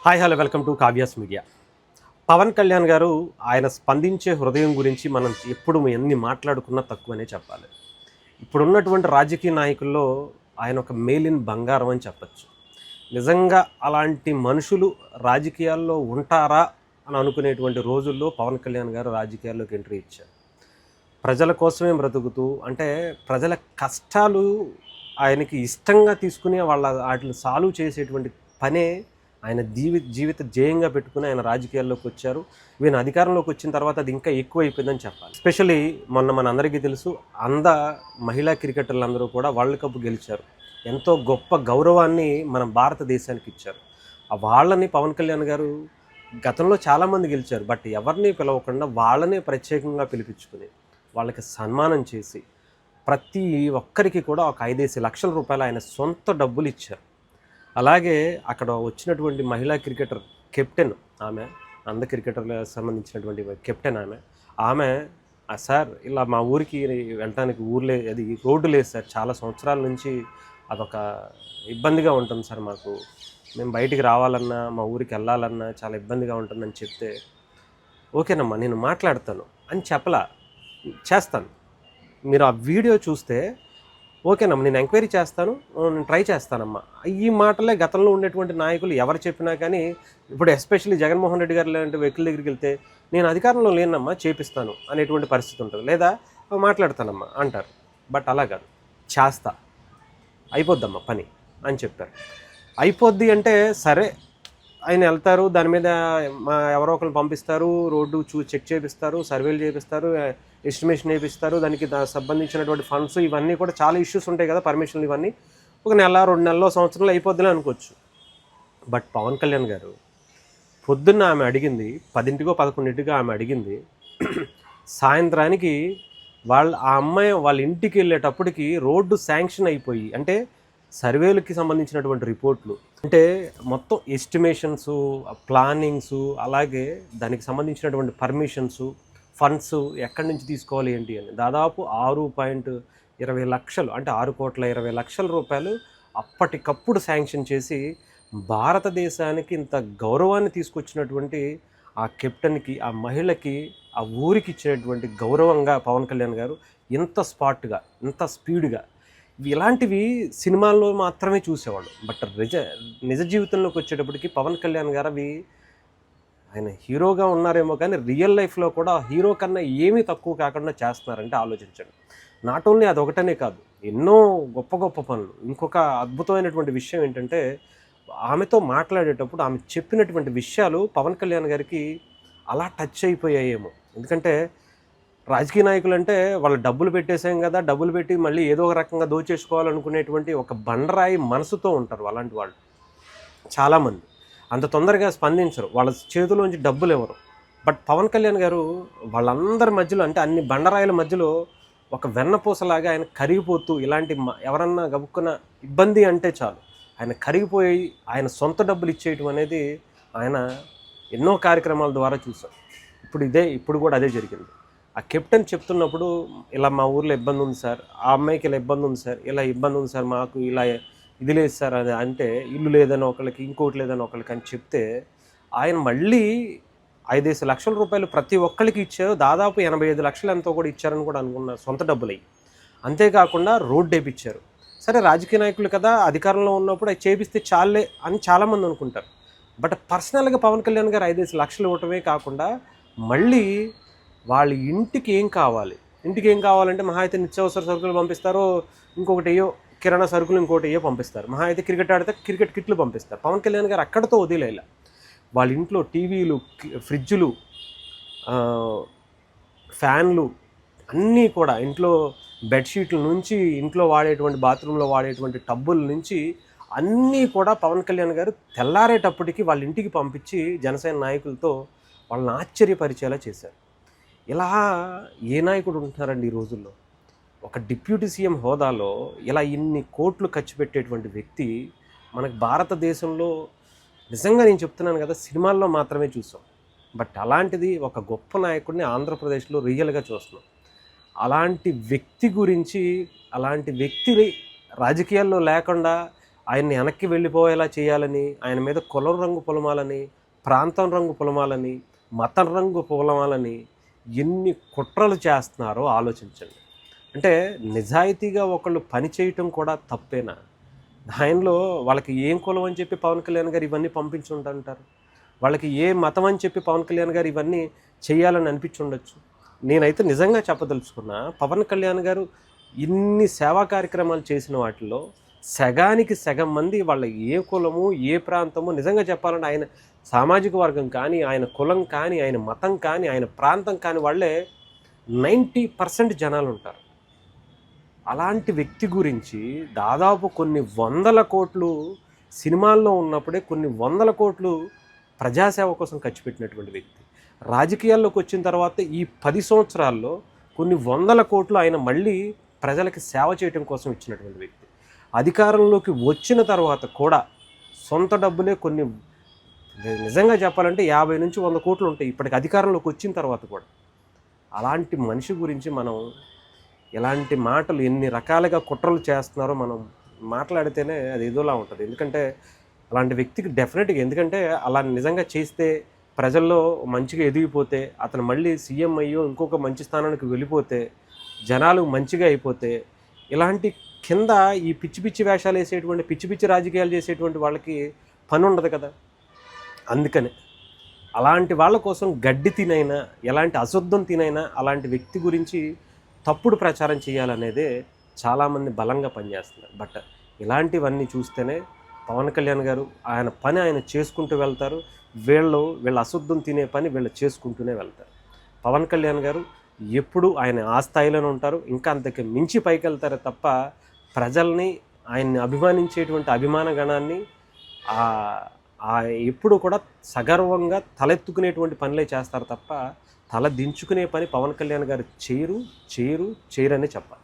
Hi hello welcome to Kavya's media. Pavan Kalyan గారు ఆయన స్పందించే హృదయం గురించి మనం ఎప్పుడు ఎన్ని మాట్లాడుకున్నా తక్కువనే చెప్పాలి. ఇప్పుడున్నటువంటి రాజకీయ నాయకుల్లో ఆయన ఒక మేలిన్ బంగారం అని చెప్పచ్చు. నిజంగా అలాంటి మనుషులు రాజకీయాల్లో ఉంటారా అని అనుకునేటువంటి రోజుల్లో పవన్ కళ్యాణ్ గారు రాజకీయాల్లోకి ఎంట్రీ ఇచ్చారు. ప్రజల కోసమే బ్రతుకుతూ అంటే ప్రజల కష్టాలు ఆయనకి ఇష్టంగా తీసుకుని వాటిని సాల్వ్ చేసేటువంటి పనే ఆయన జీవిత ధ్యేయంగా పెట్టుకుని ఆయన రాజకీయాల్లోకి వచ్చారు. ఈయన అధికారంలోకి వచ్చిన తర్వాత అది ఇంకా ఎక్కువైపోయిందని చెప్పాలి. ఎస్పెషల్లీ మొన్న మనందరికీ తెలుసు, మహిళా క్రికెటర్లందరూ కూడా వరల్డ్ కప్ గెలిచారు. ఎంతో గొప్ప గౌరవాన్ని మన భారతదేశానికి ఇచ్చారు. వాళ్ళని పవన్ కళ్యాణ్ గారు గతంలో చాలామంది గెలిచారు, బట్ ఎవరిని పిలవకుండా వాళ్ళనే ప్రత్యేకంగా పిలిపించుకుని వాళ్ళకి సన్మానం చేసి ప్రతి ఒక్కరికి కూడా ఒక 5-5 లక్షల రూపాయలు ఆయన సొంత డబ్బులు ఇచ్చారు. అలాగే అక్కడ వచ్చినటువంటి మహిళా క్రికెటర్ కెప్టెన్, ఆమె క్రికెటర్లకు సంబంధించినటువంటి కెప్టెన్ ఆమె సార్ ఇలా మా ఊరికి వెళ్ళటానికి అది రోడ్డు లేదు సార్, చాలా సంవత్సరాల నుంచి అదొక ఇబ్బందిగా ఉంటుంది సార్, మాకు మేము బయటికి రావాలన్నా మా ఊరికి వెళ్ళాలన్నా చాలా ఇబ్బందిగా ఉంటుందని చెప్తే, ఓకేనమ్మా నేను మాట్లాడతాను అని చేస్తాను. మీరు ఆ వీడియో చూస్తే ఓకేనమ్మా నేను ఎంక్వైరీ చేస్తాను, నేను ట్రై చేస్తానమ్మా, ఈ మాటలే గతంలో ఉండేటువంటి నాయకులు ఎవరు చెప్పినా కానీ ఇప్పుడు ఎస్పెషల్లీ జగన్మోహన్ రెడ్డి గారు లాంటి వ్యక్తుల దగ్గరికి వెళ్తే నేను అధికారంలో లేనమ్మా చేపిస్తాను అనేటువంటి పరిస్థితి ఉంటుంది, లేదా మాట్లాడతానమ్మా అంటారు. బట్ అలా కాదు, చేస్తా, అయిపోద్దమ్మా పని అని చెప్పారు. అయిపోద్ది అంటే సరే ఆయన వెళ్తారు, దాని మీద ఎవరో ఒకరు పంపిస్తారు, రోడ్డు చెక్ చేపిస్తారు, సర్వేలు చేపిస్తారు, ఎస్టిమేషన్ వేపిస్తారు, దానికి సంబంధించినటువంటి ఫండ్స్ ఇవన్నీ కూడా చాలా ఇష్యూస్ ఉంటాయి కదా, పర్మిషన్లు ఇవన్నీ ఒక నెల 2 నెలల్లో సంవత్సరంలో అయిపోద్దిలే అనుకోవచ్చు. బట్ పవన్ కళ్యాణ్ గారు పొద్దున్న ఆమె అడిగింది 10కో 11కో ఆమె అడిగింది, సాయంత్రానికి ఆ అమ్మాయి వాళ్ళ ఇంటికి వెళ్ళేటప్పటికి రోడ్డు శాంక్షన్ అయిపోయి, అంటే సర్వేలకి సంబంధించినటువంటి రిపోర్ట్లు, అంటే మొత్తం ఎస్టిమేషన్స్, ప్లానింగ్స్, అలాగే దానికి సంబంధించినటువంటి పర్మిషన్స్, ఫండ్స్ ఎక్కడి నుంచి తీసుకోవాలి ఏంటి అని దాదాపు 6.20 లక్షలు, అంటే 6,20,00,000 రూపాయలు అప్పటికప్పుడు శాంక్షన్ చేసి భారతదేశానికి ఇంత గౌరవాన్ని తీసుకొచ్చినటువంటి ఆ కెప్టెన్కి, ఆ మహిళకి, ఆ ఊరికి ఇచ్చినటువంటి గౌరవంగా పవన్ కళ్యాణ్ గారు ఇంత స్పాట్గా, ఇంత స్పీడ్గా, ఇలాంటివి సినిమాల్లో మాత్రమే చూసేవాడు. బట్ నిజ జీవితంలోకి వచ్చేటప్పటికి పవన్ కళ్యాణ్ గారు ఆయన హీరోగా ఉన్నారేమో కానీ రియల్ లైఫ్లో కూడా హీరో కన్నా ఏమీ తక్కువ కాకుండా చేస్తున్నారంటే ఆలోచించండి. నాట్ ఓన్లీ అదొకటనే కాదు, ఎన్నో గొప్ప గొప్ప పనులు. ఇంకొక అద్భుతమైనటువంటి విషయం ఏంటంటే, ఆమెతో మాట్లాడేటప్పుడు ఆమె చెప్పినటువంటి విషయాలు పవన్ కళ్యాణ్ గారికి అలా టచ్ అయిపోయాయేమో. ఎందుకంటే రాజకీయ నాయకులు అంటే వాళ్ళు డబ్బులు పెట్టేసాం కదా, డబ్బులు పెట్టి మళ్ళీ ఏదో ఒక రకంగా దోచేసుకోవాలనుకునేటువంటి ఒక బండరాయి మనసుతో ఉంటారు అలాంటి వాళ్ళు చాలామంది. అంత తొందరగా స్పందించరు, వాళ్ళ చేతిలోంచి డబ్బులు ఇవ్వరు. బట్ పవన్ కళ్యాణ్ గారు వాళ్ళందరి మధ్యలో, అంటే అన్ని బండరాయిల మధ్యలో ఒక వెన్నపూసలాగా ఆయన కరిగిపోతూ, ఇలాంటి ఎవరన్నా గబుక్కున్న ఇబ్బంది అంటే చాలు ఆయన కరిగిపోయి ఆయన సొంత డబ్బులు ఇచ్చేయటం అనేది ఆయన ఎన్నో కార్యక్రమాల ద్వారా చూసాం. ఇప్పుడు కూడా అదే జరిగింది. ఆ కెప్టెన్ చెప్తున్నప్పుడు, ఇలా మా ఊర్లో ఇబ్బంది ఉంది సార్, ఆ అమ్మాయికి ఇలా ఇబ్బంది ఉంది సార్, ఇలా ఇబ్బంది ఉంది సార్, మాకు ఇలా ఇది లేదు సార్ అది, అంటే ఇల్లు లేదని ఒకళ్ళకి, ఇంకోటి లేదని ఒకళ్ళకి అని చెప్తే ఆయన మళ్ళీ 5-5 లక్షల రూపాయలు ప్రతి ఒక్కరికి ఇచ్చారు. దాదాపు 85 లక్షలు ఎంతో కూడా ఇచ్చారని కూడా అనుకున్నారు, సొంత డబ్బులయ్యి. అంతేకాకుండా రోడ్డు వేయించారు. సరే రాజకీయ నాయకులు కదా, అధికారంలో ఉన్నప్పుడు అది చేపిస్తే చాలే అని చాలామంది అనుకుంటారు. బట్ పర్సనల్గా పవన్ కళ్యాణ్ గారు 5-5 లక్షలు ఇవ్వటమే కాకుండా మళ్ళీ వాళ్ళ ఇంటికి ఏం కావాలంటే మహా అయితే నిత్యావసర సరుకులు పంపిస్తారు, ఇంకొకటి ఏయో కిరాణా సరుకులు ఇంకోటి ఏయో పంపిస్తారు, మహా అయితే క్రికెట్ ఆడితే క్రికెట్ కిట్లు పంపిస్తారు. పవన్ కళ్యాణ్ గారు అక్కడితో వదిలేలా, వాళ్ళ ఇంట్లో టీవీలు, ఫ్రిడ్జులు, ఫ్యాన్లు అన్నీ కూడా, ఇంట్లో బెడ్షీట్ల నుంచి, ఇంట్లో వాడేటువంటి బాత్రూంలో వాడేటువంటి టబ్బుల నుంచి అన్నీ కూడా పవన్ కళ్యాణ్ గారు తెల్లారేటప్పటికి వాళ్ళ ఇంటికి పంపించి జనసేన నాయకులతో వాళ్ళని ఆశ్చర్యపరిచేలా చేశారు. ఇలా ఏ నాయకుడు ఉంటున్నారండి ఈ రోజుల్లో? ఒక డిప్యూటీ సీఎం హోదాలో ఇలా ఇన్ని కోట్లు ఖర్చు పెట్టేటువంటి వ్యక్తి మనకు భారతదేశంలో నిజంగా నేను చెప్తున్నాను కదా, సినిమాల్లో మాత్రమే చూసాం. బట్ అలాంటిది ఒక గొప్ప నాయకుడిని ఆంధ్రప్రదేశ్లో రియల్గా చూస్తున్నాం. అలాంటి వ్యక్తి గురించి, అలాంటి వ్యక్తిని రాజకీయాల్లో లేకుండా ఆయన్ని వెనక్కి వెళ్ళిపోయేలా చేయాలని, ఆయన మీద కులం రంగు పొలమాలని, ప్రాంతం రంగు పొలమాలని, మతం రంగు పొలమాలని ఎన్ని కుట్రలు చేస్తున్నారో ఆలోచించండి. అంటే నిజాయితీగా ఒకళ్ళు పని చేయటం కూడా తప్పేనా? ఆయనలో వాళ్ళకి ఏం కులం అని చెప్పి పవన్ కళ్యాణ్ గారు ఇవన్నీ పంపించుంటారు. వాళ్ళకి ఏ మతం అని చెప్పి పవన్ కళ్యాణ్ గారు ఇవన్నీ చేయాలని అనిపించుండొచ్చు. నేనైతే నిజంగా చెప్పదలుచుకున్నా, పవన్ కళ్యాణ్ గారు ఇన్ని సేవా కార్యక్రమాలు చేసిన వాటిల్లో సగానికి సగం మంది వాళ్ళ ఏ కులము, ఏ ప్రాంతము, నిజంగా చెప్పాలంటే ఆయన సామాజిక వర్గం కానీ, ఆయన కులం కానీ, ఆయన మతం కానీ, ఆయన ప్రాంతం కానీ వాళ్ళే 90% జనాలు ఉంటారు. అలాంటి వ్యక్తి గురించి దాదాపు కొన్ని వందల కోట్లు సినిమాల్లో ఉన్నప్పుడే కొన్ని వందల కోట్లు ప్రజాసేవ కోసం ఖర్చు పెట్టినటువంటి వ్యక్తి. రాజకీయాల్లోకి వచ్చిన తర్వాత ఈ 10 సంవత్సరాల్లో కొన్ని వందల కోట్లు ఆయన మళ్ళీ ప్రజలకి సేవ చేయడం కోసం ఇచ్చినటువంటి వ్యక్తి. అధికారంలోకి వచ్చిన తర్వాత కూడా సొంత డబ్బులే కొన్ని, నిజంగా చెప్పాలంటే 50 నుంచి 100 కోట్లు ఉంటాయి ఇప్పటికి అధికారంలోకి వచ్చిన తర్వాత కూడా. అలాంటి మనిషి గురించి మనం ఎలాంటి మాటలు ఎన్ని రకాలుగా కుట్రలు చేస్తున్నారో మనం మాట్లాడితేనే అది ఏదోలా ఉంటుంది. ఎందుకంటే అలాంటి వ్యక్తికి డెఫినెట్గా, ఎందుకంటే అలా నిజంగా చేస్తే ప్రజల్లో మంచిగా ఎదిగిపోతే, అతను మళ్ళీ సీఎం అయ్యో ఇంకొక మంచి స్థానానికి వెళ్ళిపోతే, జనాలు మంచిగా అయిపోతే, ఇలాంటి కింద ఈ పిచ్చి పిచ్చి వేషాలు వేసేటువంటి పిచ్చి పిచ్చి రాజకీయాలు చేసేటువంటి వాళ్ళకి పని ఉండదు కదా. అందుకనే అలాంటి వాళ్ళ కోసం గడ్డి తినైనా, ఎలాంటి అశుద్ధం తినైనా అలాంటి వ్యక్తి గురించి తప్పుడు ప్రచారం చేయాలనేదే చాలామంది బలంగా పనిచేస్తున్నారు. బట్ ఇలాంటివన్నీ చూస్తేనే పవన్ కళ్యాణ్ గారు ఆయన పని ఆయన చేసుకుంటూ వెళ్తారు. వీళ్ళ అశుద్ధం తినే పని వీళ్ళు చేసుకుంటూనే వెళ్తారు. పవన్ కళ్యాణ్ గారు ఎప్పుడు ఆయన ఆ స్థాయిలోనే ఉంటారు, ఇంకా అంతకు మించి పైకి వెళ్తారే తప్ప ప్రజల్ని, ఆయన్ని అభిమానించేటువంటి అభిమాన గణాన్ని ఎప్పుడు కూడా సగర్వంగా తలెత్తుకునేటువంటి పనులే చేస్తారు తప్ప తల దించుకునే పని పవన్ కళ్యాణ్ గారు చేయరని చెప్పాలి.